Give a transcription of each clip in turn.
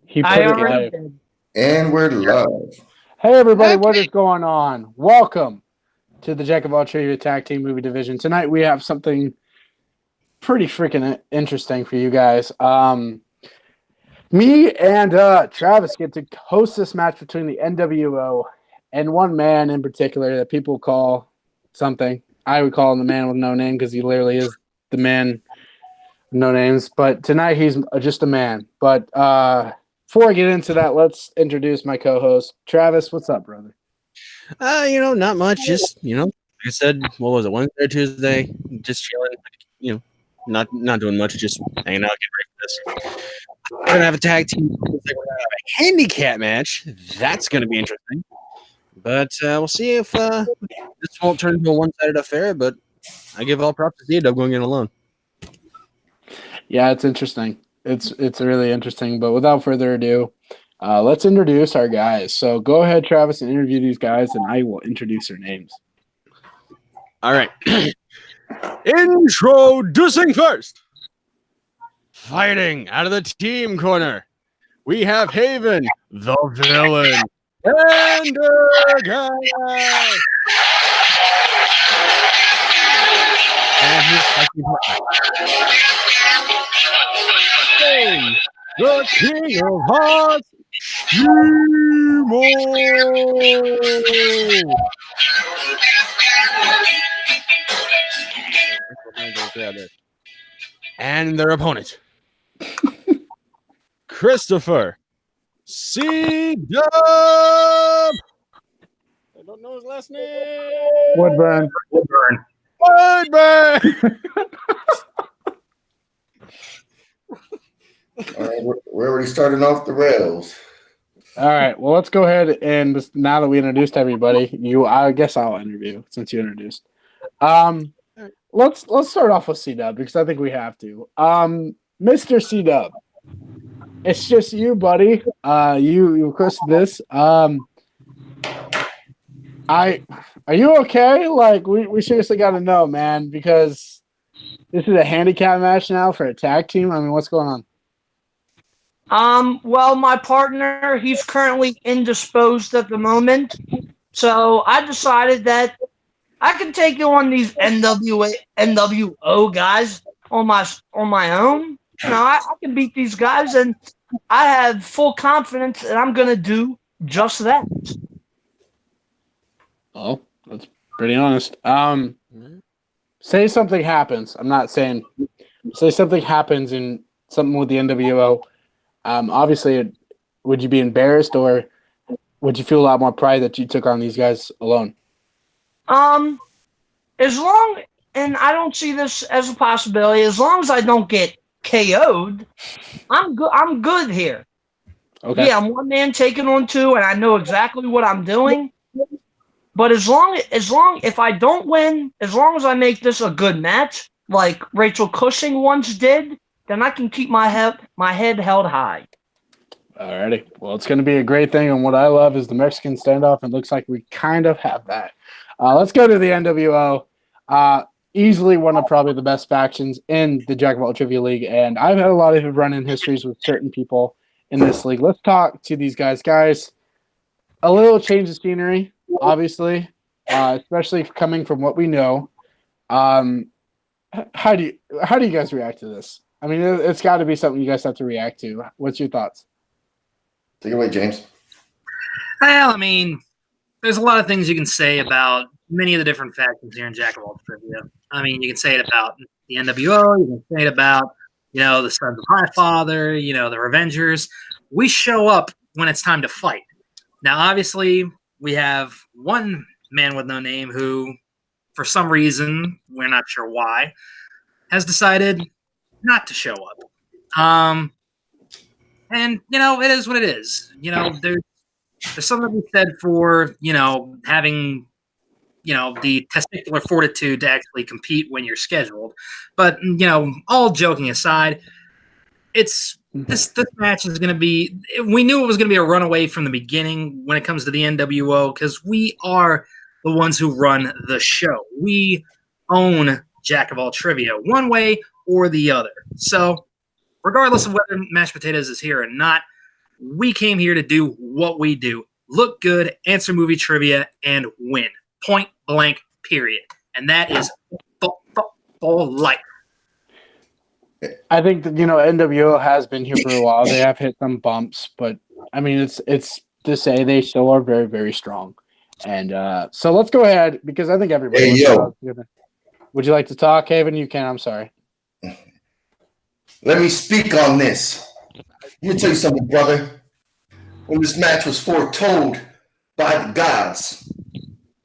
He I put it already live. did. And we're live. Hey everybody, what is going on? Welcome to the Jack of All Trivia Tag Team Movie Division. Tonight we have something pretty freaking interesting for you guys. Me and Travis get to host this match between the NWO and one man in particular that people call something. I would call him the man with no name because he literally is the man with no names. But tonight he's just a man. But before I get into that, let's introduce my co-host. Travis, what's up, brother? Not much. Just, like I said, what was it, Wednesday or Tuesday? Just chilling, not doing much, just hanging out, getting ready for this. We're gonna have a tag team. We're gonna have a handicap match. That's gonna be interesting. But we'll see if this won't turn into a one-sided affair. But I give all props to C-Dub going in alone. Yeah, it's interesting. It's really interesting. But without further ado, let's introduce our guys. So go ahead, Travis, and interview these guys, and I will introduce their names. All right. Introducing first. Fighting out of the team corner, we have Haven, the villain, and guy. And his fighting partner, James, the King of Hearts, Shimo. And their opponent, Christopher C-Dub. I don't know his last name. Woodburn. Woodburn. All right, we're already starting off the rails. All right. Well, let's go ahead and now that we introduced everybody, I guess I'll interview since you introduced. Let's start off with C-Dub because I think we have to. Mr. C-Dub, it's just you, buddy. You requested this. Are you okay? Like we seriously got to know, man, because this is a handicap match now for a tag team. I mean, what's going on? Well, my partner, he's currently indisposed at the moment. So I decided that I can take on these NWO guys on my own. I can beat these guys, and I have full confidence that I'm going to do just that. Oh, that's pretty honest. Say something happens. I'm not saying. Say something happens in something with the NWO. Obviously, would you be embarrassed or would you feel a lot more pride that you took on these guys alone? As long, and I don't see this as a possibility, as long as I don't get KO'd, I'm good. I'm good here. Okay. Yeah, I'm one man taking on two, and I know exactly what I'm doing. But as long if I don't win, as long as I make this a good match, like Rachel Cushing once did, then I can keep my head held high. Alrighty. Well, it's going to be a great thing, and what I love is the Mexican standoff, and it looks like we kind of have that. Let's go to the NWO. Easily one of probably the best factions in the Jack of All Trivia League, and I've had a lot of run-in histories with certain people in this league. Let's talk to these guys. Guys, a little change of scenery, obviously, especially coming from what we know. How do you guys react to this? I mean, it's got to be something you guys have to react to. What's your thoughts? Take it away, James. Well, I mean, there's a lot of things you can say about many of the different factions here in Jack of All Trivia. I mean, you can say it about the NWO. You can say it about, the Sons of Highfather, the Revengers. We show up when it's time to fight. Now, obviously, we have one man with no name who, for some reason, we're not sure why, has decided not to show up. And, it is what it is. There's something to be said for, having, the testicular fortitude to actually compete when you're scheduled. But, all joking aside, this match is going to be – we knew it was going to be a runaway from the beginning when it comes to the NWO because we are the ones who run the show. We own Jack of All Trivia one way or the other. So regardless of whether Mashed Potatoes is here or not, We came here to do what we do. Look good, answer movie trivia, and win. Point blank, period. And that is for life. I think that, NWO has been here for a while. They have hit some bumps, but I mean, it's to say they still are very, very strong. And so let's go ahead because I think everybody. Hey, yo. Would you like to talk, Haven? You can. I'm sorry. Let me speak on this. Let me tell you something, brother. When this match was foretold by the gods,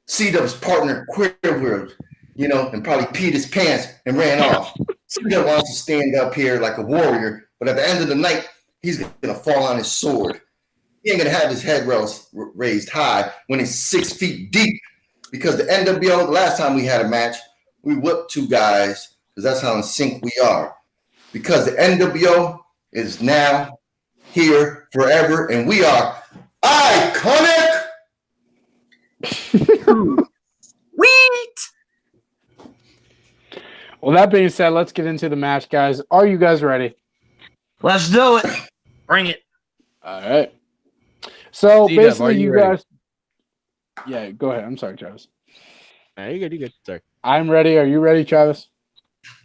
C-Dub's partner quivered, and probably peed his pants and ran off. C-Dub wants to stand up here like a warrior, but at the end of the night, he's going to fall on his sword. He ain't going to have his head raised high when he's 6 feet deep because the NWO, the last time we had a match, we whipped 2 guys because that's how in sync we are. Because the NWO is now here forever, and we are iconic. Sweet. Well, that being said, let's get into the match, guys. Are you guys ready? Let's do it. Bring it. All right. So C-Dub, basically, are you you ready? guys. Yeah, go ahead. I'm sorry, Travis. You good? You good? Sorry. I'm ready. Are you ready, Travis?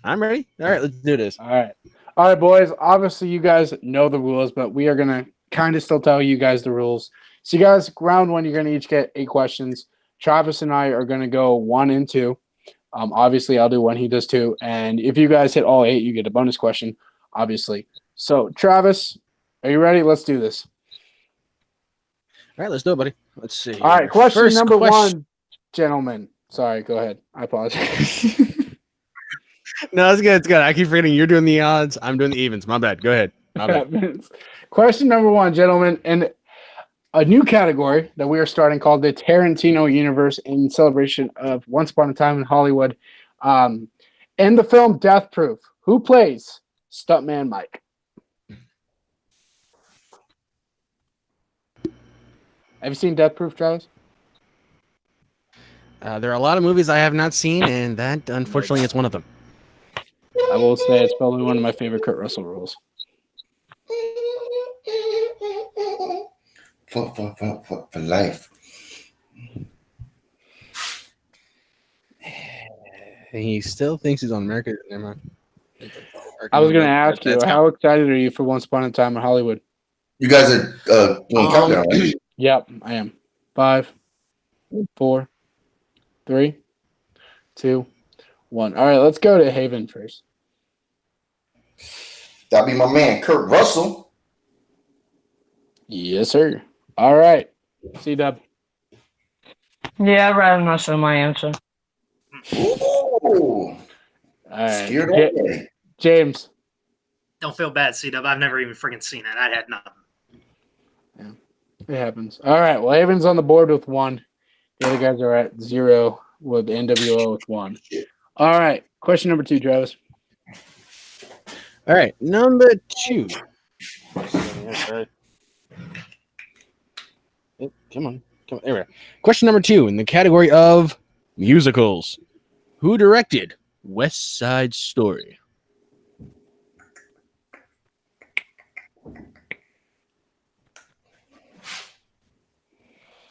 I'm ready. All right, let's do this. All right, boys. Obviously, you guys know the rules, but we are gonna kind of still tell you guys the rules. So, you guys, round 1, you're gonna each get 8 questions. Travis and I are gonna go 1 and 2. Obviously, I'll do 1. He does 2. And if you guys hit all 8, you get a bonus question. Obviously. So, Travis, are you ready? Let's do this. All right, let's do it, buddy. Let's see. All right, question First number question- 1, gentlemen. Sorry, go ahead. I apologize. No, it's good. It's good. I keep forgetting you're doing the odds. I'm doing the evens. My bad. Go ahead. My bad. Question number 1, gentlemen, in a new category that we are starting called the Tarantino Universe in celebration of Once Upon a Time in Hollywood. In the film Death Proof, who plays Stuntman Mike? Have you seen Death Proof, Travis? There are a lot of movies I have not seen, and that, unfortunately, is one of them. I will say it's probably one of my favorite Kurt Russell roles. For life. He still thinks he's on America. Never mind. I was going to ask you, how excited are you for Once Upon a Time in Hollywood? You guys are doing countdown, right? Yep, I am. 5, 4, 3, 2, 1. All right, let's go to Haven first. That'd be my man, Kurt Russell. Yes, sir. All right. C-Dub. Yeah, I'd rather not say my answer. Ooh. All right. Scared already. James. Don't feel bad, C-Dub. I've never even freaking seen it. I had nothing. It happens. All right. Well, Haven's on the board with 1. The other guys are at 0 with NWO with 1. All right. Question number 2, Travis. All right, number 2. Come on. There we go. Question number 2 in the category of musicals. Who directed West Side Story?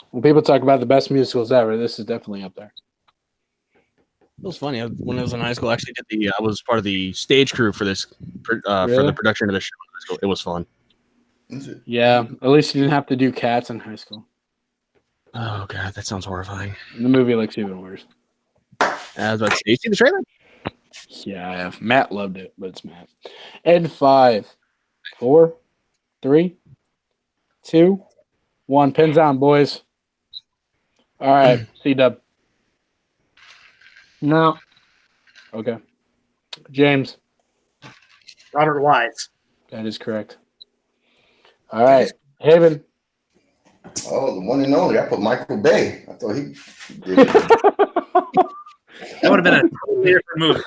When people talk about the best musicals ever, this is definitely up there. It was funny. When I was in high school, I actually did I was part of the stage crew for this for Really? the production of the show in high school. It was fun. Is it? Yeah. At least you didn't have to do Cats in high school. Oh god, that sounds horrifying. The movie looks even worse. I was about to say, you see the trailer? Yeah, I have. Matt loved it, but it's Matt. And 5, 4, 3, 2, 1. Pins down, boys. All right. C-Dub. No. Okay. James. Robert Wise. That is correct. All right. Haven. Oh, the one and only. I put Michael Bay. I thought he did it. That would have been a totally different movie.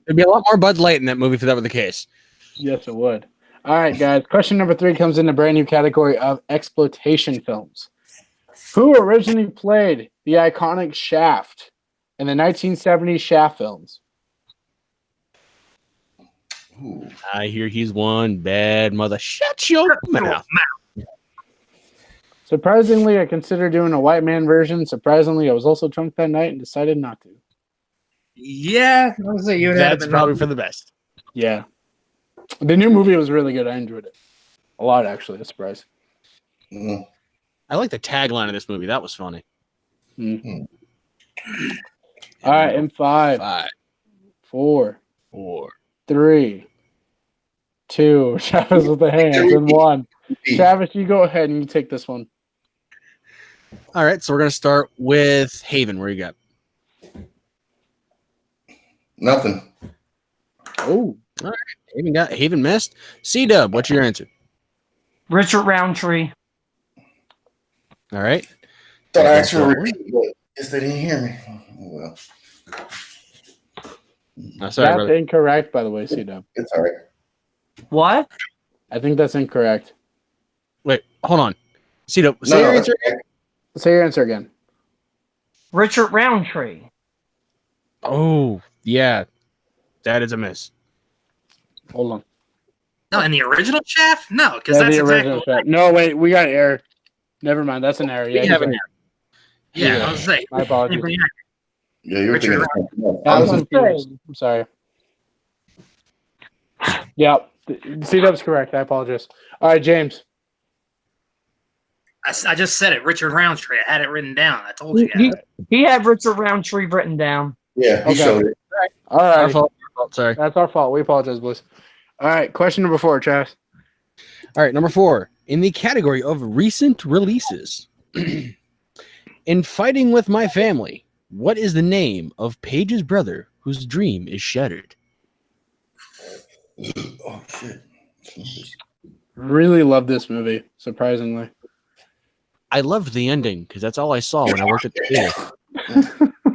There'd be a lot more Bud Light in that movie if that were the case. Yes, it would. All right, guys. Question number 3 comes in a brand new category of exploitation films. Who originally played the iconic Shaft in the 1970s Shaft films? Ooh. I hear he's one bad mother. Shut your mouth. Surprisingly, I considered doing a white man version. Surprisingly, I was also drunk that night and decided not to. Yeah, I was say you would have That's been probably for the best. Yeah. The new movie was really good. I enjoyed it a lot, actually. A surprise. Mm. I like the tagline of this movie. That was funny. Mm. All right, in 5, 5, 4, 4. 3, 2. Travis with the hands, and 1. Travis, you go ahead and you take this one. All right, so we're gonna start with Haven. Where you got? Nothing. Oh, Haven missed. C-Dub, what's your answer? Richard Roundtree. All right. Thought I asked for a repeat, but guess they didn't hear me. Oh, well, Oh, sorry, that's brother. incorrect, by the way, C-Dub. it's all right. What? I think that's incorrect. Wait, hold on. C-Dub, say No, your that's answer. okay. Say your answer again. Richard Roundtree. Oh, yeah. That is a miss. Hold on. No, in the original Shaft? No, because Yeah, that's the original exactly shot. No, wait, we got error. Never mind, that's an error. Yeah, We he's have an right. Yeah, Yeah. I was saying. My apologies. Yeah, you're Richard thinking of something else. I I was wasn't- confused. I'm sorry. Yep. C-Dub's correct. I apologize. All right, James. I just said it, Richard Roundtree. I had it written down. I told you He, guys. he had Richard Roundtree written down. Yeah, he Okay. showed it. All Our right. fault. Sorry. That's our fault. We apologize, boys. All right, question number 4, Travis. All right, number 4. In the category of recent releases, in Fighting with My Family, what is the name of Paige's brother whose dream is shattered? Oh shit! Really love this movie, surprisingly. I loved the ending because that's all I saw when I worked at the theater.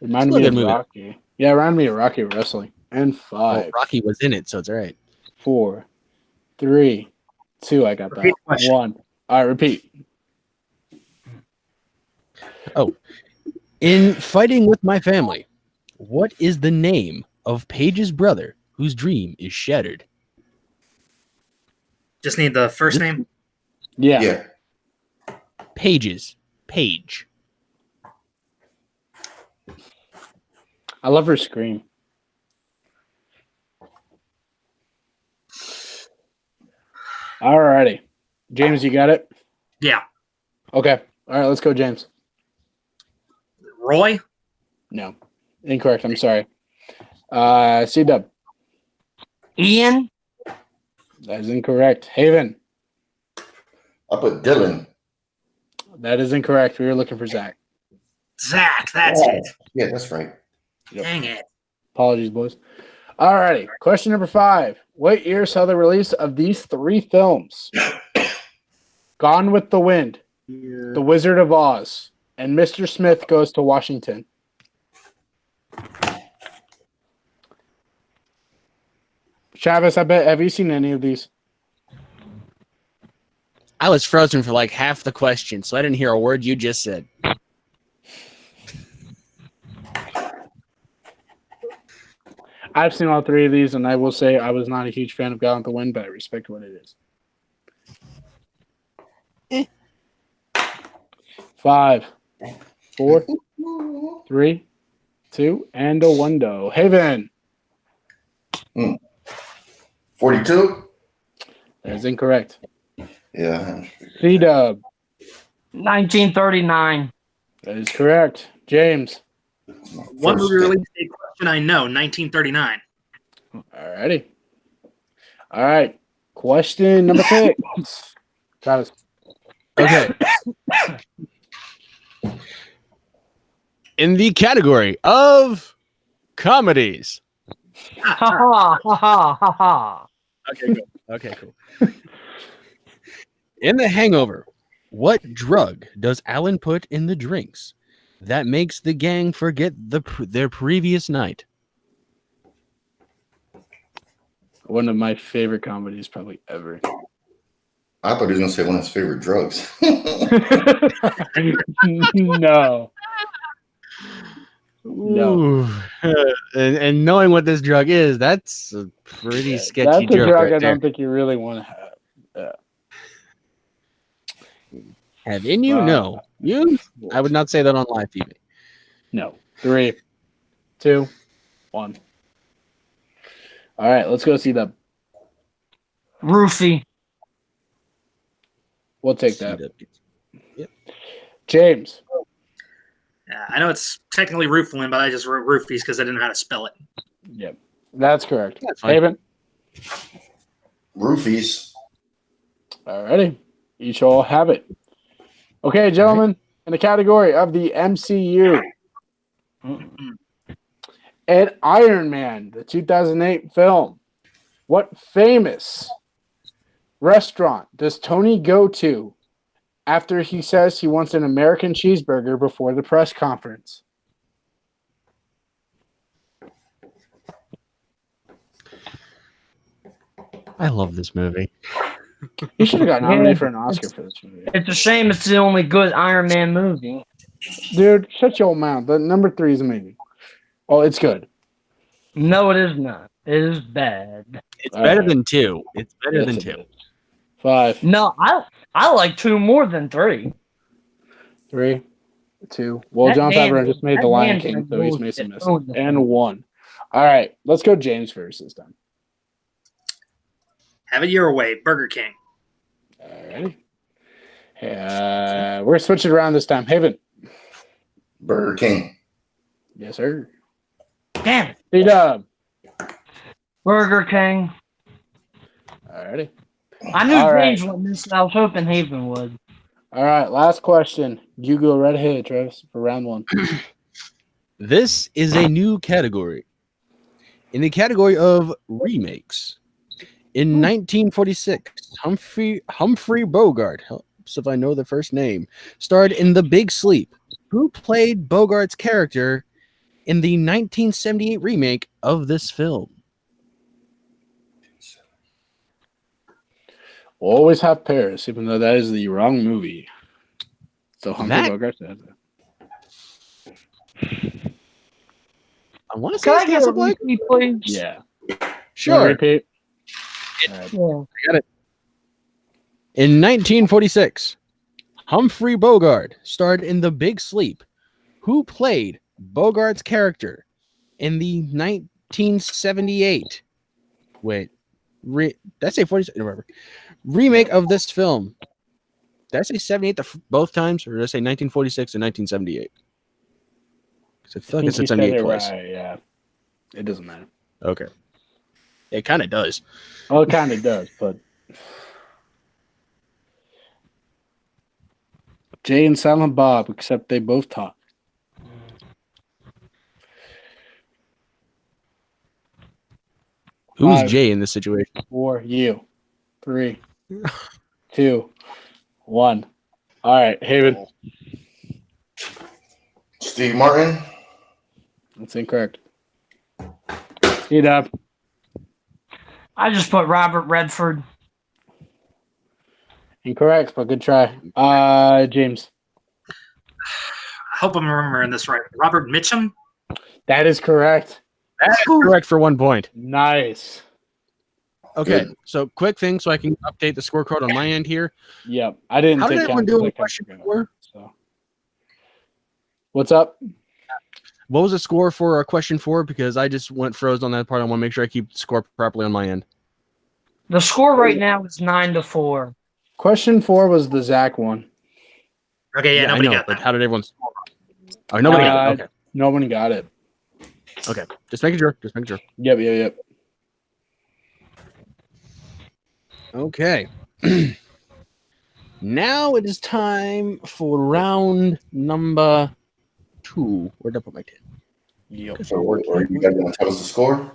Reminded Still a me good of movie. Rocky. Yeah, reminded me of Rocky Wrestling. And 5, Rocky was in it, so it's all right. 4, 3, 2. I got Repeat that. the question. 1. All right, repeat. In Fighting with My Family, what is the name of Paige's brother whose dream is shattered? Just need the first name. Yeah. Yeah. Page. I love her scream. All righty. James, you got it? Yeah. Okay. All right, let's go, James. Roy? No. Incorrect. I'm sorry. C-Dub. Ian? That is incorrect. Haven. I put Dylan. That is incorrect. We were looking for Zach. Zach, that's Oh, it. yeah, that's right. Yep. Dang it. Apologies, boys. All righty. Question number 5. What year saw the release of these 3 films? Gone with the Wind, The Wizard of Oz, and Mr. Smith Goes to Washington. Travis, I bet, have you seen any of these? I was frozen for like half the question, so I didn't hear a word you just said. I've seen all 3 of these, and I will say I was not a huge fan of Gone with the Wind, but I respect what it is. 5, 4, 3, 2, and a 1 go. Haven. 42? That is incorrect. Yeah. C-Dub. 1939. That is correct. James. One movie release date question I know, 1939. Alrighty. All right. Question number 6. Travis. Okay. In the category of comedies. Ha ha ha ha ha ha. Okay, cool. In The Hangover, what drug does Alan put in the drinks that makes the gang forget their previous night? One of my favorite comedies probably ever. I thought he was going to say one of his favorite drugs. No. No. Ooh. And knowing what this drug is, that's a pretty sketchy That's a joke drug right I there. don't think you really want to have. Have in you? No. You? I would not say that on live TV. No. 3, 2, 1. All right, let's go see them. Roofie. We'll take that. James. Yeah, I know it's technically Rooflin, but I just wrote Roofies because I didn't know how to spell it. Yep. That's correct. That's fine. Haven. Roofies. All righty. Each all have it. Okay, gentlemen, in the category of the MCU, and Iron Man, the 2008 film, what famous restaurant does Tony go to after he says he wants an American cheeseburger before the press conference? I love this movie. He should have got nominated for an Oscar for this movie. It's a shame it's the only good Iron Man movie. Dude, shut your mouth. The number 3 is amazing. Oh, it's good. No, it is not. It is bad. It's All better right. than 2. It's better Yes, than it 2. is. 5, No, I like 2 more than 3. 3, 2. Well, That John man- Favreau just made that The Lion man King, said so he's made some bullshit. misses. And 1. All right, let's go James first this time. Have it your way, Burger King. All righty. We're switching around this time. Haven. Burger King. Yes, sir. Damn it. C-Dub. Burger King. All righty. I knew All right. James would miss it. I was hoping Haven would. All right, last question. You go right ahead, Travis, for round 1. This is a new category. In the category of remakes. In 1946, Humphrey Bogart, helps if I know the first name, starred in The Big Sleep. Who played Bogart's character in the 1978 remake of this film? We'll always have Paris, even though that is the wrong movie. So Humphrey That- Bogart said that. I want to say Can I it's get a Casablanca. repeat, please? Yeah. Sure. Repeat. Yeah. In 1946, Humphrey Bogart starred in The Big Sleep. Who played Bogart's character in the 1978? Wait, did I say 46? Remember, remake of this film. Did I say 78 both times, or did I say 1946 and 1978? Because I feel like I think said you said 78 it twice. right, yeah. It doesn't matter. Okay, it kind of does. Well, it kind of does, but Jay and Silent Bob, except they both talk. Who's 5, Jay in this situation? 4, you. 3, 2, 1. All right, Haven. Steve Martin. That's incorrect. C-Dub. I just put Robert Redford. Incorrect, but good try. James. I hope I'm remembering this right. Robert Mitchum? That is correct. That's correct for 1 point. Nice. Okay, Good. so quick thing so I can update the scorecard on my end here. Yep. I didn't How did take everyone count do on because I kept question forgetting. 4? So. What's up? What was the score for question 4? Because I just went froze on that part. I want to make sure I keep the score properly on my end. The score right now is 9-4. Question 4 was the Zach one. Okay, yeah, I nobody know, got but that. how did everyone score? Oh, nobody got it. No one got it. Okay. Just making sure. Yep. Okay. Now it is time for round number 2. Where'd I put my 10? Yep. So you guys want to tell us the score?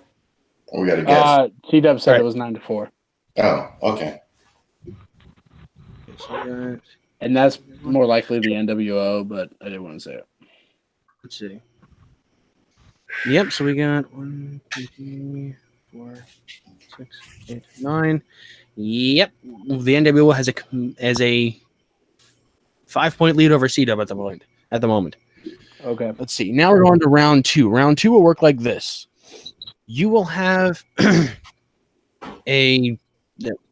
Or we got to guess? T-Dub said Right. it was 9-4. Oh, okay. And that's more likely the NWO, but I didn't want to say it. Let's see. Yep, so we got 1, 2, 3, 4, 6, 8, 9. Yep. The NWO has a 5-point lead over C-Dub at the moment. Okay. Let's see. Now we're going to round 2. Round 2 will work like this. You will have we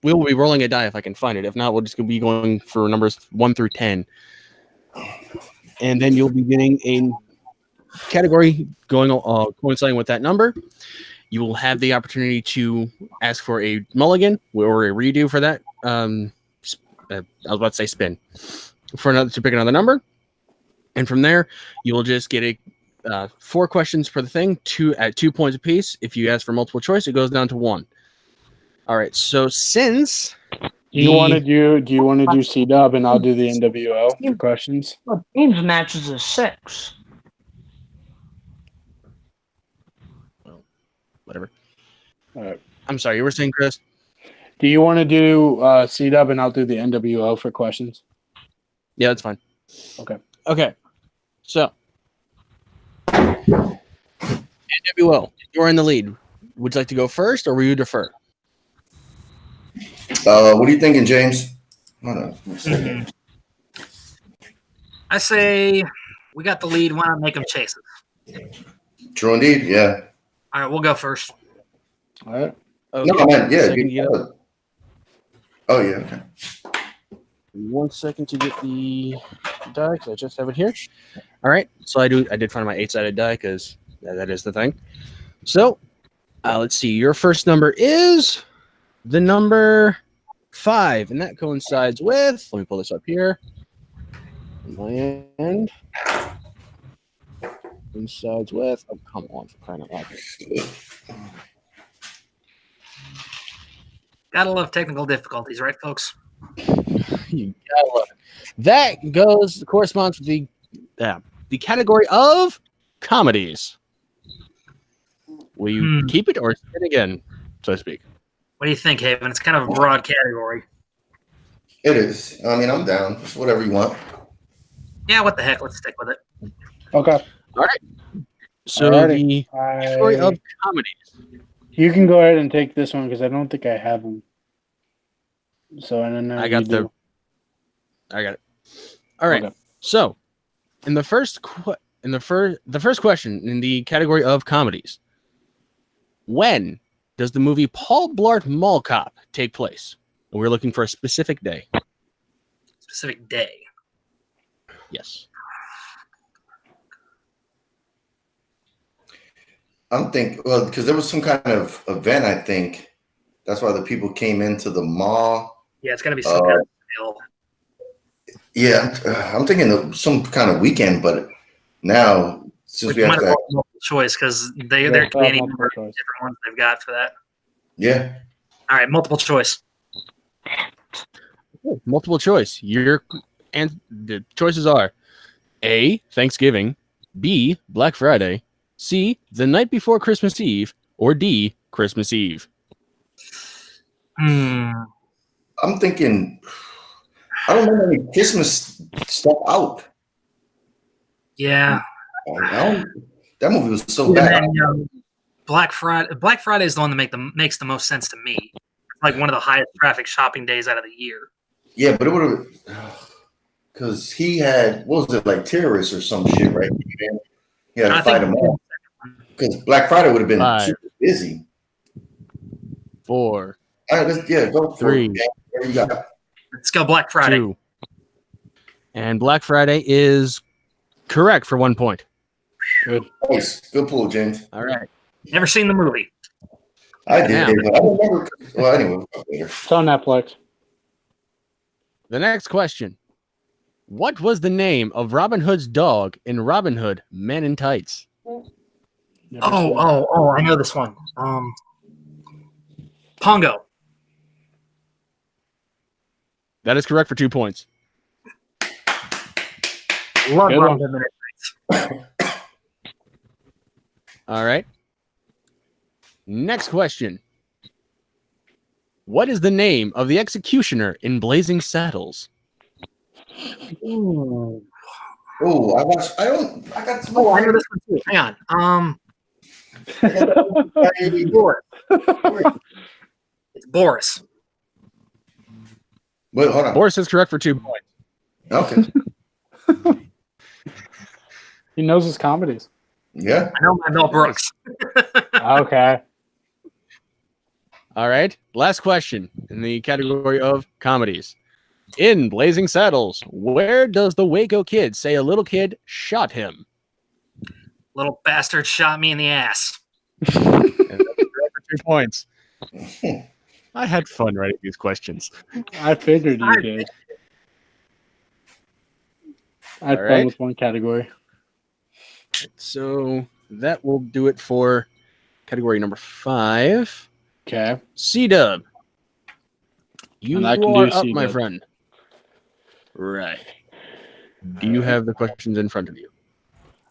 will be rolling a die if I can find it. If not, we'll just be going for numbers 1 through 10. And then you'll be getting a category coinciding with that number. You will have the opportunity to ask for a mulligan or a redo for that. I was about to say spin to pick another number. And from there, you will just get 4 questions per the thing, 2 at 2 points apiece. If you ask for multiple choice, it goes down to 1. All right. So since Do you want to do C-Dub and I'll do the NWO for questions? Well, teams matches is 6. Whatever. All right. I'm sorry, you were saying, Chris? Do you want to do C-Dub and I'll do the NWO for questions? Yeah, that's fine. Okay. So, NWO, you're in the lead. Would you like to go first, or will you defer? What are you thinking, James? Hold on. One second. I say we got the lead. Why not make them chase it? True indeed. Yeah. All right, we'll go first. All right. Okay. No, man. Yeah. Second, get up. Oh, yeah. Okay. 1 second to get the die, because I just have it here. All right. So I did find my 8-sided die, because that is the thing. So, let's see. Your first number is the number 5, and that coincides with. Let me pull this up here. On my end. Coincides with. Oh, come on! For crying out loud. Gotta love technical difficulties, right, folks? You gotta love it. That corresponds with the category of comedies. Will you keep it or spin again, so to speak? What do you think, Haven? It's kind of a broad category. It is. I mean, I'm down. It's whatever you want. Yeah, what the heck? Let's stick with it. Okay. All right. So Alrighty. the category of comedies. You can go ahead and take this one because I don't think I have them. So I don't know. I got it. All right. Okay. So, in the first question in the category of comedies, when does the movie Paul Blart Mall Cop take place? And we're looking for a specific day. Specific day. Yes. I'm thinking, well, because there was some kind of event, I think. That's why the people came into the mall. Yeah, it's got to be some kind of deal. Yeah, I'm thinking of some kind of weekend, but now, since we have to. Multiple choice because they're Yeah, Canadian multiple different choice. ones they've got for that. Yeah. All right, multiple choice. Multiple choice. And the choices are A, Thanksgiving, B, Black Friday, C, the night before Christmas Eve, or D, Christmas Eve. I'm thinking, I don't know any Christmas stuff out. Yeah. That movie was so And bad. then, Black Friday. Black Friday is the one that makes the most sense to me. It's like one of the highest traffic shopping days out of the year. Yeah, but it would have, because he had, what was it, like terrorists or some shit, right? He had to fight them off. Because Black Friday would have been 5, super busy. 4, All right, go for 3, it. What you got? Let's go Black Friday. 2. And Black Friday is correct for 1 point. Good. Nice. Good pull, James. All right. Never seen the movie. I did, Now. but I don't remember. Well, anyway, we'll talk later. It's on Netflix. The next question. What was the name of Robin Hood's dog in Robin Hood Men in Tights? Oh, I know this one. Pongo. That is correct for 2 points. Love Good Robin one. Hood Men in Tights. All right. Next question. What is the name of the executioner in Blazing Saddles? Ooh. Oh, I got some. Oh, I know this one too. Hang on. Boris. It's Boris. Wait, hold on. Boris is correct for 2 points. Okay. He knows his comedies. Yeah. I know my Mel Brooks. Okay. All right. Last question in the category of comedies. In Blazing Saddles, where does the Waco Kid say a little kid shot him? Little bastard shot me in the ass. And that's for 2 points. I had fun writing these questions. I figured you did. I had All fun right. with one category. So that will do it for category number 5. Okay. C-Dub. You And I can are do up, my C-Dub. friend. Right. Do you have the questions in front of you?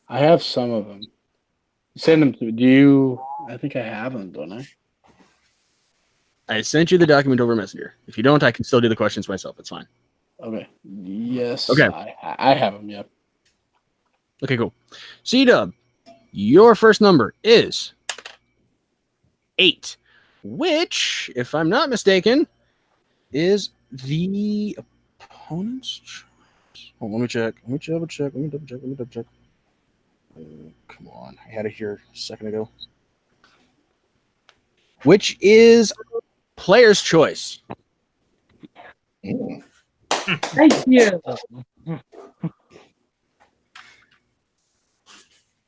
I have some of them. Send them to. Do you? I think I have them, don't I? I sent you the document over Messenger. If you don't, I can still do the questions myself. It's fine. Okay. Yes. Okay. I have them. Yep. Okay, cool. C-Dub, your first number is 8, which, if I'm not mistaken, is the opponent's choice. Oh, let me check. Let me double check. Come on. I had it here a second ago. Which is player's choice. Mm. Thank you.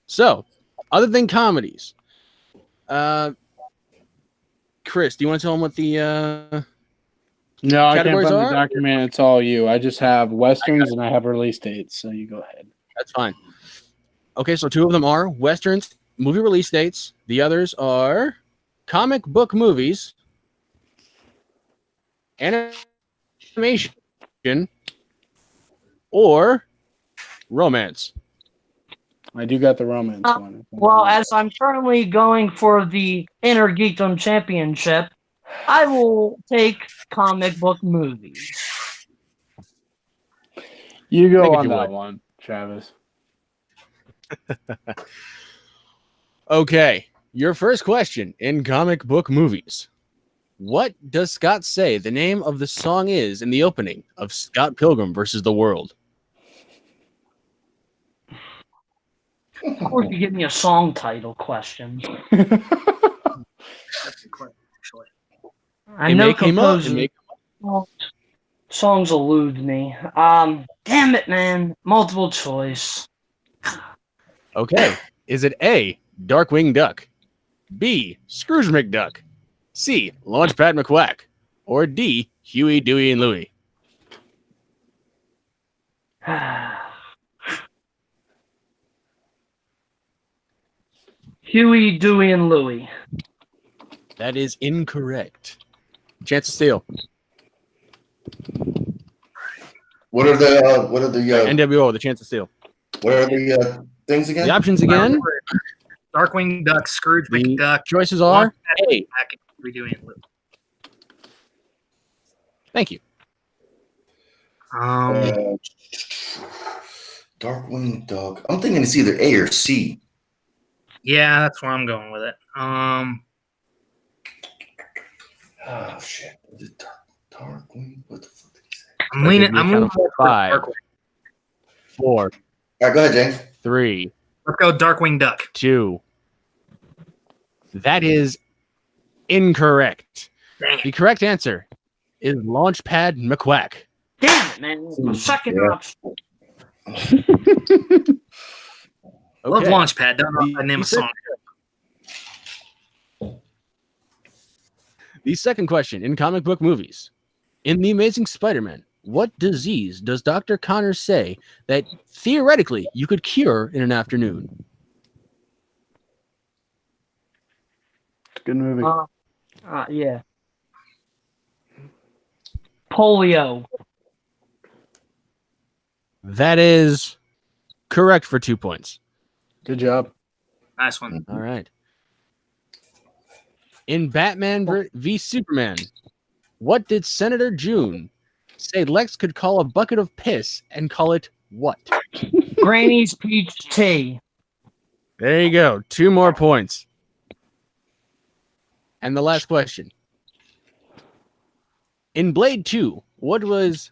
So, other than comedies, Chris, do you want to tell them what the No, I can't categories find the are? document. It's all you. I just have westerns and I have release dates. So you go ahead. That's fine. Okay, so 2 of them are westerns, movie release dates. The others are comic book movies, animation, or romance. I do got the romance Uh, one. Well, as I'm currently going for the Inner Geekdom Championship, I will take comic book movies. You go Figured on you that would. one, Travis. Okay, your first question in comic book movies. What does Scott say the name of the song is in the opening of Scott Pilgrim versus the World? Of course, you give me a song title question. That's a good question, actually. I It know may came up. It composers. may Songs elude me. Damn it, man. Multiple choice. Okay. Is it A, Darkwing Duck, B, Scrooge McDuck, C, Launchpad McQuack, or D, Huey, Dewey, and Louie? Huey, Dewey, and Louie. That is incorrect. Chance to steal. What are the NWO, the chance to steal. things again? The options again. Darkwing Duck, Scrooge The McDuck, choices are A. back and redoing it. Thank you. Darkwing Duck. I'm thinking it's either A or C. Yeah, that's where I'm going with it. Oh shit! Is it Darkwing? What the fuck did he say? I'm leaning. I'm leaning for more 5, Darkwing. 4, All right, go ahead, James. 3, Let's go Darkwing Duck. 2. That is incorrect. Dang The it. correct answer is Launchpad McQuack. Damn it, man. My second Yeah. option. Love Okay. Launchpad. Don't know if I name a song. The second question in comic book movies. In The Amazing Spider-Man, what disease does Dr. Connors say that theoretically you could cure in an afternoon? Good movie. Yeah. Polio. That is correct for 2 points. Good job. Nice one. All right. In Batman v Superman, what did Senator June say Lex could call a bucket of piss and call it what? Granny's peach tea. There you go. 2 more points. And the last question. In Blade 2, what was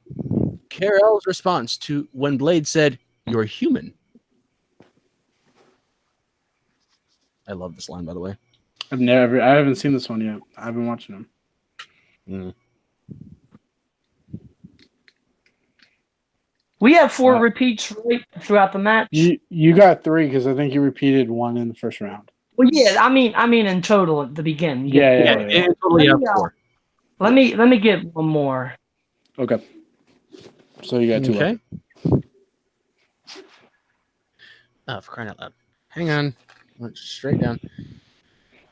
Kal-El's response to when Blade said, "You're human"? I love this line, by the way. I haven't seen this one yet. I've been watching them. Mm. We have 4 Uh, repeats right throughout the match. You got 3 because I think you repeated 1 in the first round. Well, yeah, I mean in total at the beginning. You Yeah, get yeah, 4. yeah. It's totally up Yeah. 4. Let me get one more. Okay. So you got 2 left. Okay. Oh, for crying out loud. Hang on. Went straight down.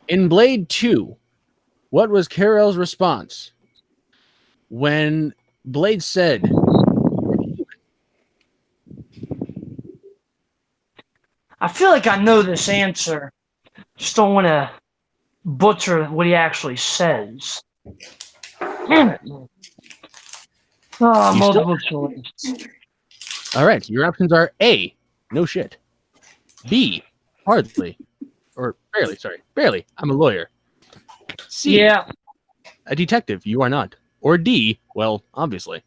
In Blade 2, what was Carol's response when Blade said, I feel like I know this answer. Just don't want to butcher what he actually says. Damn it. Oh, You multiple choice. all right, your options are A, no shit. B, hardly. Or barely, sorry. Barely. I'm a lawyer. C, Yeah, a detective. You are not. Or D, well, obviously.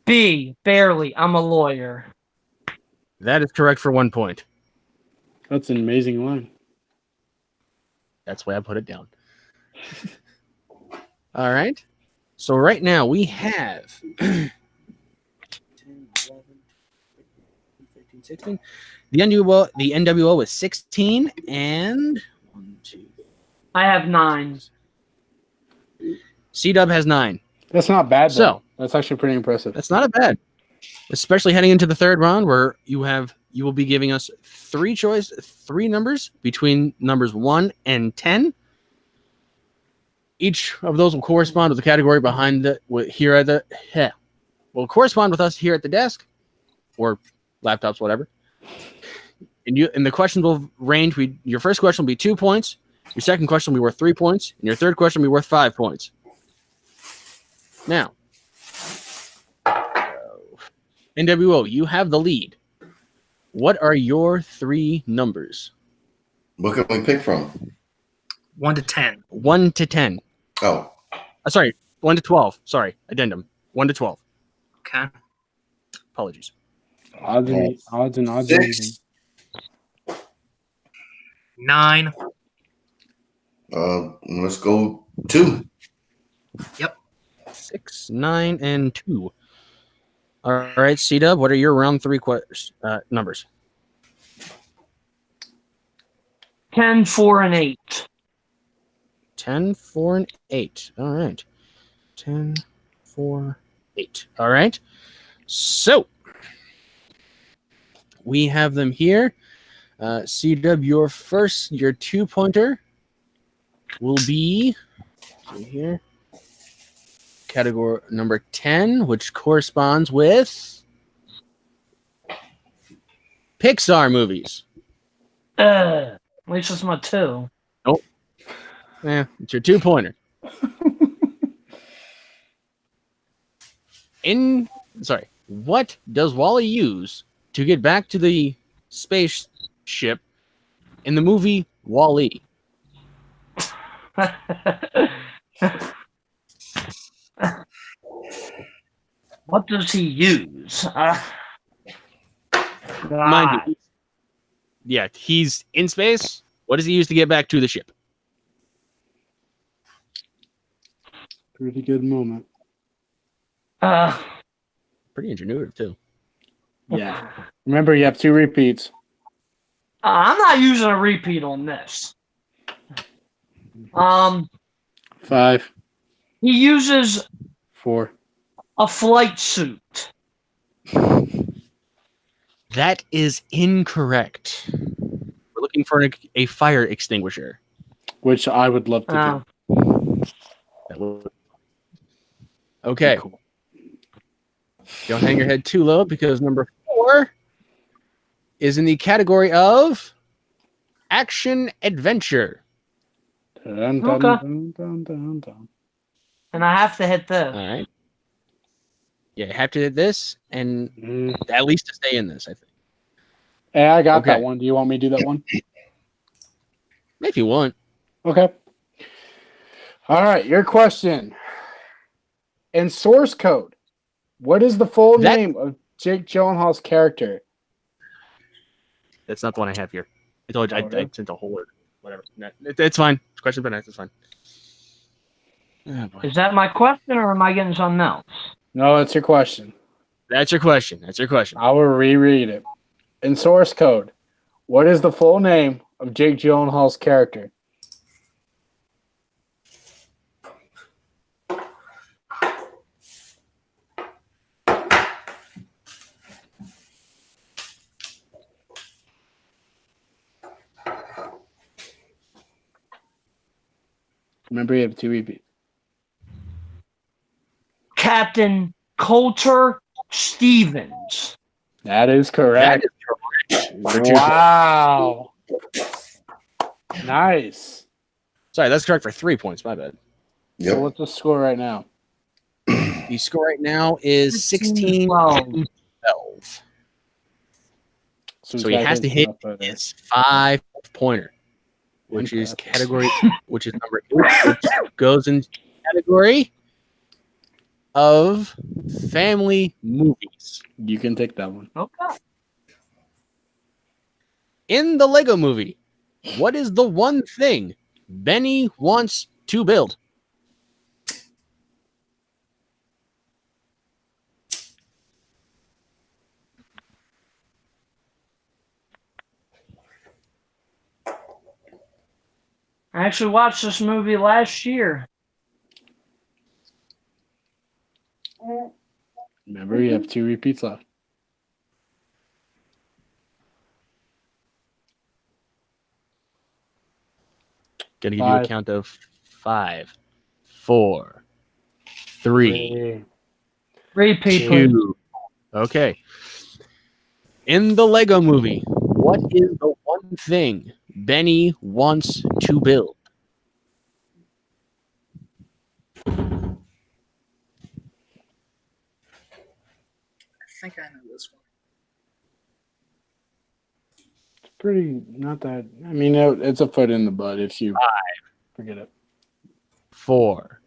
B, barely. I'm a lawyer. That is correct for 1 point. That's an amazing line. That's why I put it down. All right. So right now we have 10, 11, 15, 16. The NWO is 16 and 1, 2. I have 9. C-Dub has 9. That's not bad, though. So- That's actually pretty impressive. That's not a bad. Especially heading into the third round where you will be giving us 3 numbers between numbers 1 and 10. Each of those will correspond with the category behind will correspond with us here at the desk or laptops, whatever. And the questions will range. Your first question will be 2 points. Your second question will be worth 3 points, and your third question will be worth 5 points. Now, NWO, you have the lead. What are your 3 numbers? What can we pick from? 1 to 10. 1 to 10. Oh, Sorry, 1 to 12. Sorry, addendum. 1 to 12. Okay. Apologies. Odds and odds. 6. 9. Let's go 2. 6, 9, and 2. All right, C-Dub, what are your round 3 numbers? 10, 4, and 8. 10, 4, and 8. All right. 10, 4, 8. All right. So, we have them here. C-Dub, your 2-pointer will be here. Category number 10, which corresponds with Pixar movies. At least it's my 2. Yeah, it's your 2-pointer. What does Wally use to get back to the spaceship in the movie Wall-E? What does he use? Mind you, yeah, he's in space. What does he use to get back to the ship? Pretty good moment. Pretty ingenuitive, too. Yeah. Remember, you have 2 repeats. I'm not using a repeat on this. 5, He uses 4. a flight suit. That is incorrect. We're looking for a fire extinguisher. Which I would love to do. That would- Okay. Don't hang your head too low because number 4 is in the category of action adventure. Dun, dun, Okay. dun, dun, dun, dun. And I have to hit this. All right. Yeah, you have to hit this and Mm. at least to stay in this, I think. Hey, I got Okay. that one. Do you want me to do that one? If you want. Okay. All right. Your question. In source code, what is the full name of Jake Gyllenhaal's character? That's not the one I have here. I told you I sent a whole word. Whatever. It's fine. Question's been asked. It's fine. Oh, boy. Is that my question, or am I getting something else? No, it's your question. That's your question. That's your question. I will reread it. In source code, what is the full name of Jake Gyllenhaal's character? Remember, you have 2 repeats. Captain Coulter Stevens. That is correct. Wow. Nice. Sorry, that's correct for 3 points. My bad. Yep. So what's the score right now? The score right now is 16 12. 12. So he gotta has to hit up there. his 5-pointer, which is category, which is number 8, which goes in category of family movies. You can take that one. Okay. In the Lego movie, what is the one thing Benny wants to build? I actually watched this movie last year. Remember, you have 2 repeats left. Gonna give you a 5. count of 5, 4, 3, Repeat, please. 2. Okay. In the Lego movie, what is the one thing Benny wants to build? I think I know this one. Pretty, not that. I mean, it's a foot in the butt if you forget it. 4,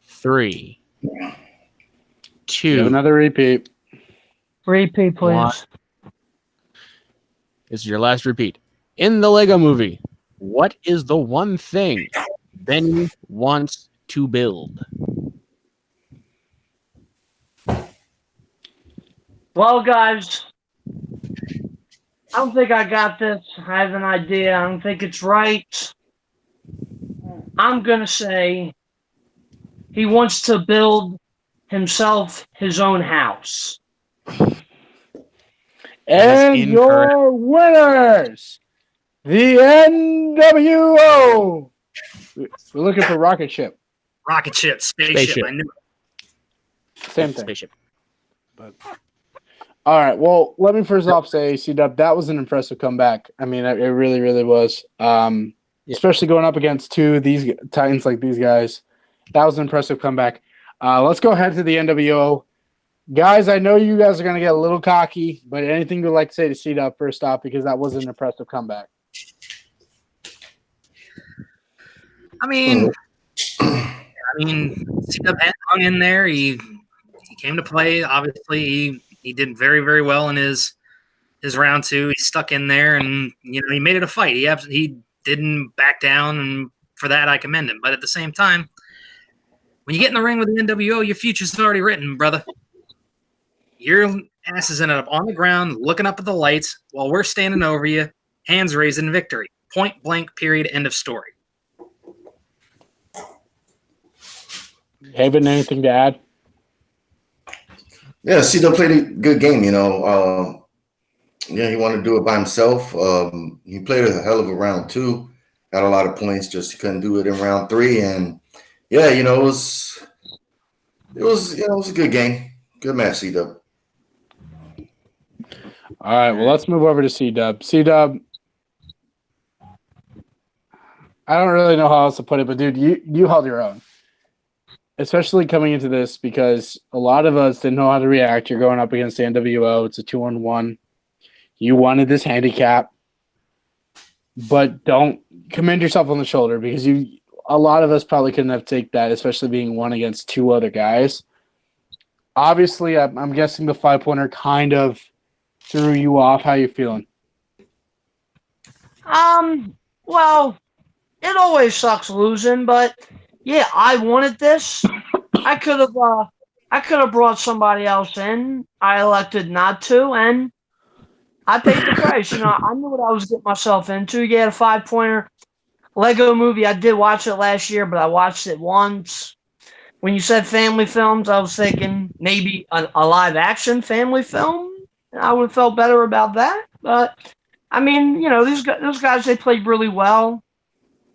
3, You have 2. another repeat. Repeat, please. One. This is your last repeat. In the Lego movie, what is the one thing Benny wants to build? Well, guys, I don't think I got this. I have an idea. I don't think it's right. I'm going to say he wants to build himself his own house. That And is your winners, the NWO. We're looking for rocket ship. Rocket ship, spaceship. Spaceship. I knew it. Same thing. Spaceship. All right. Well, let me first off say, C-Dub, that was an impressive comeback. I mean, it really, really was. Especially going up against 2 of these Titans like these guys. That was an impressive comeback. Let's go ahead to the NWO. Guys, I know you guys are going to get a little cocky, but anything you'd like to say to C-Dub first off, because that was an impressive comeback. I mean, C-Dub hung in there. He came to play. Obviously, he did very, very well in his round 2. He stuck in there, and he made it a fight. He didn't back down, and for that, I commend him. But at the same time, when you get in the ring with the NWO, your future's already written, brother. Your ass is ended up on the ground, looking up at the lights while we're standing over you, hands raised in victory. Point blank. Period. End of story. Haven, anything to add? Yeah, C-Dub played a good game, he wanted to do it by himself. He played a hell of a round 2. Got a lot of points, just he couldn't do it in round 3. And yeah, it was a good game. Good match, C-Dub. All right. Well, let's move over to C-Dub. C-Dub, I don't really know how else to put it, but dude, you held your own. Especially coming into this, because a lot of us didn't know how to react. You're going up against the NWO. It's a 2-on-1. You wanted this handicap, but don't commend yourself on the shoulder, because a lot of us probably couldn't have taken that, especially being 1 against 2 other guys. Obviously, I'm guessing the 5-pointer kind of threw you off. How you feeling? Well, it always sucks losing, but yeah, I wanted this. I could have brought somebody else in. I elected not to, and I paid the price. I knew what I was getting myself into. Yeah, a 5 pointer Lego movie. I did watch it last year, but I watched it once. When you said family films, I was thinking maybe a live action family film. I would have felt better about that. But I mean, those guys they played really well.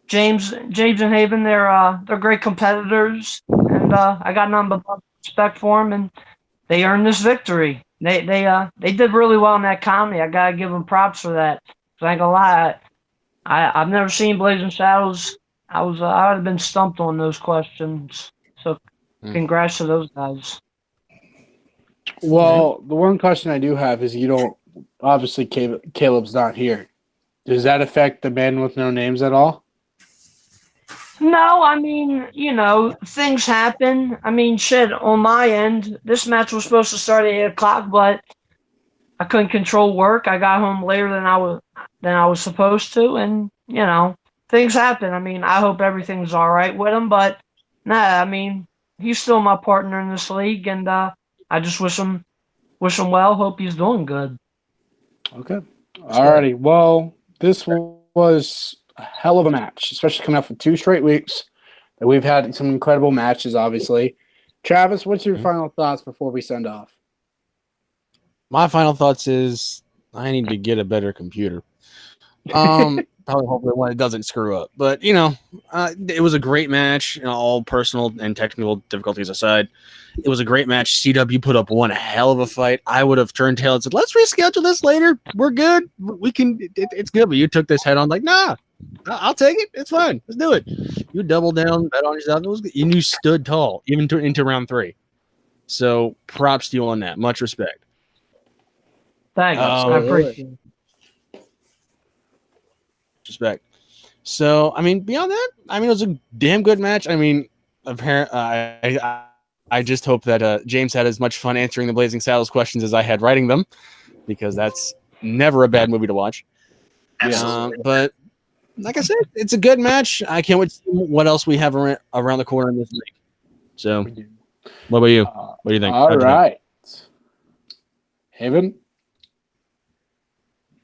James and Haven, they're great competitors, and I got nothing but respect for them, and they earned this victory. They did really well in that comedy. I gotta give them props for that. 'Cause I ain't gonna lie, I've never seen Blazing Saddles. I would have been stumped on those questions. So congrats to those guys. Well, the one question I do have is you don't obviously Caleb's not here. Does that affect the man with no names at all? No, I mean, things happen. I mean, shit, on my end, this match was supposed to start at 8 o'clock, but I couldn't control work. I got home later than I was supposed to, and things happen. I mean, I hope everything's all right with him, but nah, I mean, he's still my partner in this league, and I just wish him well. Hope he's doing good. Okay. Alrighty. Well, this was a hell of a match, especially coming up for 2 straight weeks. That we've had some incredible matches, obviously. Travis, what's your final thoughts before we send off? My final thoughts is I need to get a better computer. Probably hopefully one that doesn't screw up. But it was a great match, all personal and technical difficulties aside. It was a great match. CW put up one hell of a fight. I would have turned tail and said, let's reschedule this later. We're good. We can it's good. But you took this head on like, nah, I'll take it. It's fine. Let's do it. You doubled down, bet on yourself. It was good. And you stood tall, even into round 3. So props to you on that. Much respect. Thanks. I appreciate it. Respect. So, I mean, beyond that, I mean, it was a damn good match. I mean, I just hope that James had as much fun answering the Blazing Saddles questions as I had writing them, because that's never a bad movie to watch. But like I said, it's a good match. I can't wait to see what else we have around the corner in this league. So, what about you? What do you think? All right. Haven?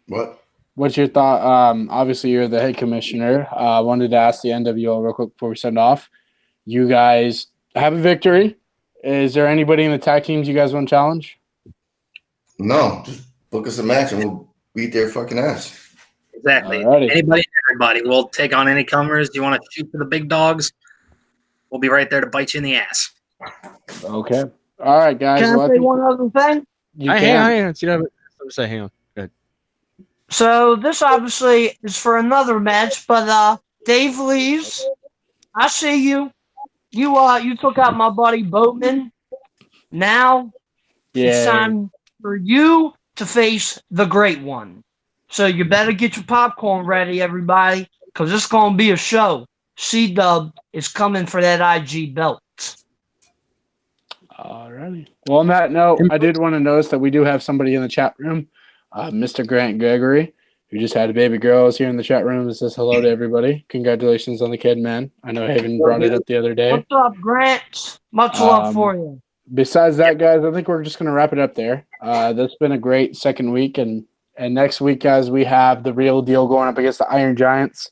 What? What's your thought? Obviously, you're the head commissioner. I wanted to ask the NWO real quick before we send off. You guys have a victory. Is there anybody in the tag teams you guys want to challenge? No, just book us a match and we'll beat their fucking ass. Exactly. Alrighty. Anybody, everybody. We'll take on any comers. Do you want to shoot for the big dogs? We'll be right there to bite you in the ass. Okay. All right, guys. Can I say one other thing? Hang on. Say, hang on. Go ahead. So this obviously is for another match, but Dave Lees, I see you. You took out my buddy Boatman. Now it's time for you to face the Great One. So you better get your popcorn ready, everybody, because it's gonna be a show. C-Dub is coming for that IG belt. Alrighty. Well, on that note, I did want to notice that we do have somebody in the chat room, Mr. Grant Gregory, who just had a baby girl, is here in the chat room and says hello to everybody. Congratulations on the kid, man. I know Haven brought it up the other day. What's up, Grant? Much love for you. Besides that, guys, I think we're just going to wrap it up there. That's been a great second week, and next week, guys, we have the Real Deal going up against the Iron Giants.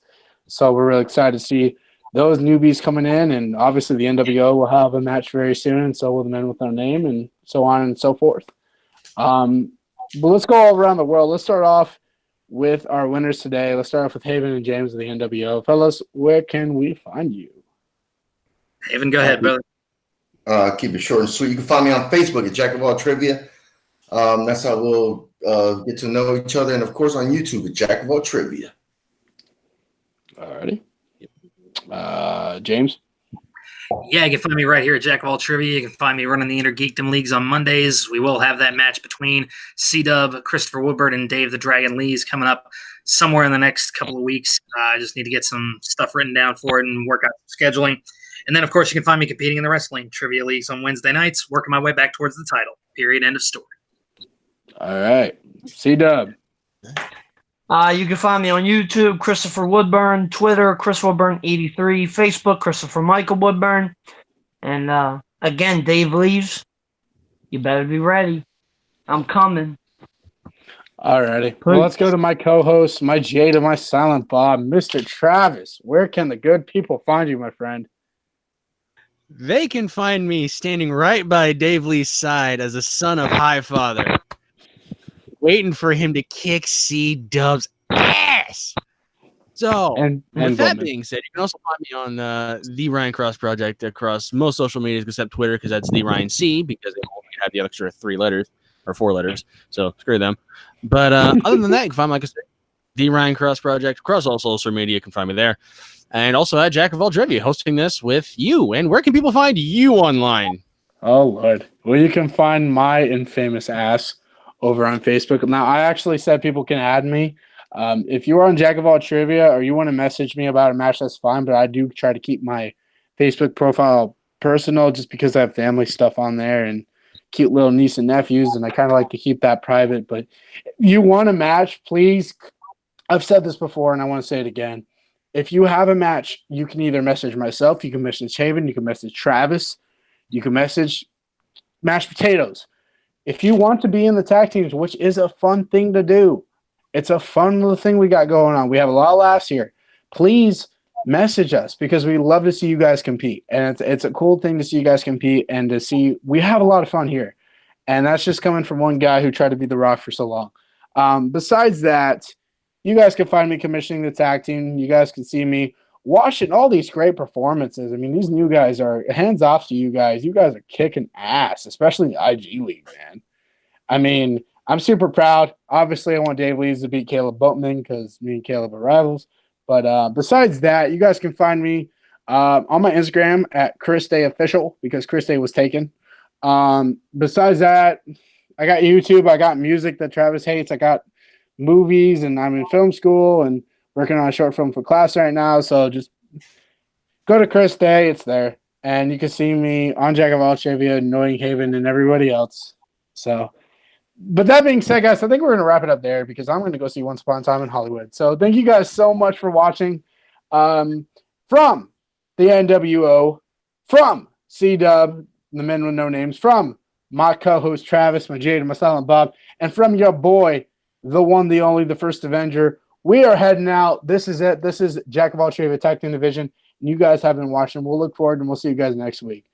So we're really excited to see those newbies coming in, and obviously the NWO will have a match very soon, and so will the Men With No Name, and so on and so forth. But let's go all around the world. Let's start off with our winners today. Let's start off with Haven and James of the NWO. Fellas, where can we find you? Haven, go ahead, brother. Keep it short and sweet. You can find me on Facebook at Jack of All Trivia. That's how we'll get to know each other. And, of course, on YouTube at Jack of All Trivia. Alrighty. James? Yeah, you can find me right here at Jack of All Trivia. You can find me running the Inner Geekdom Leagues on Mondays. We will have that match between C-Dub, Christopher Woodward, and Dave the Dragon Lees coming up somewhere in the next couple of weeks. I just need to get some stuff written down for it and work out some scheduling. And then, of course, you can find me competing in the Wrestling Trivia Leagues on Wednesday nights, working my way back towards the title. Period. End of story. All right. C-Dub. You can find me on YouTube, Christopher Woodburn, Twitter, Chris Woodburn83, Facebook, Christopher Michael Woodburn. And again, Dave leaves. You better be ready. I'm coming. Alrighty. Well, let's go to my co-host, my Jada, my Silent Bob, Mr. Travis. Where can the good people find you, my friend? They can find me standing right by Dave Lee's side as a son of Highfather, waiting for him to kick C-Dub's ass. So, with that being said, you can also find me on the Ryan Cross Project across most social medias except Twitter, because that's the Ryan C, because they only have the extra 3 letters or 4 letters. So screw them. But other than that, you can find me, like I said, the Ryan Cross Project across all social media. You can find me there, and also at Jack of All Trivia, hosting this with you. And where can people find you online? Oh Lord. Well, you can find my infamous ass over on Facebook. Now, I actually said people can add me. If you are on Jack of All Trivia or you want to message me about a match, that's fine. But I do try to keep my Facebook profile personal just because I have family stuff on there and cute little niece and nephews, and I kind of like to keep that private. But if you want a match, please, I've said this before and I want to say it again. If you have a match, you can either message myself, you can message Haven, you can message Travis, you can message Mashed Potatoes. If you want to be in the tag teams, which is a fun thing to do, it's a fun little thing we got going on. We have a lot of laughs here. Please message us because we love to see you guys compete. And it's a cool thing to see you guys compete and to see we have a lot of fun here. And that's just coming from one guy who tried to be The Rock for so long. Besides that, you guys can find me commissioning the tag team. You guys can see me watching all these great performances. I mean, these new guys are hands off to you guys. You guys are kicking ass, especially in the IG League, man. I mean, I'm super proud. Obviously, I want Dave Lees to beat Caleb Boatman because me and Caleb are rivals. But besides that, you guys can find me on my Instagram at Chris Day Official because Chris Day was taken. Besides that, I got YouTube. I got music that Travis hates. I got movies, and I'm in film school and working on a short film for class right now. So just go to Chris Day. It's there. And you can see me on Jack of All Trivia, Knowing Haven, and everybody else. So, but that being said, guys, I think we're going to wrap it up there because I'm going to go see Once Upon a Time in Hollywood. So thank you guys so much for watching. From the NWO, from C-Dub, the Men With No Names, from my co-host Travis, my Jade, and my Silent Bob, and from your boy, the one, the only, the first Avenger, we are heading out. This is it. This is Jack of All Trivia Tag Team Division. And you guys have been watching. We'll look forward and we'll see you guys next week.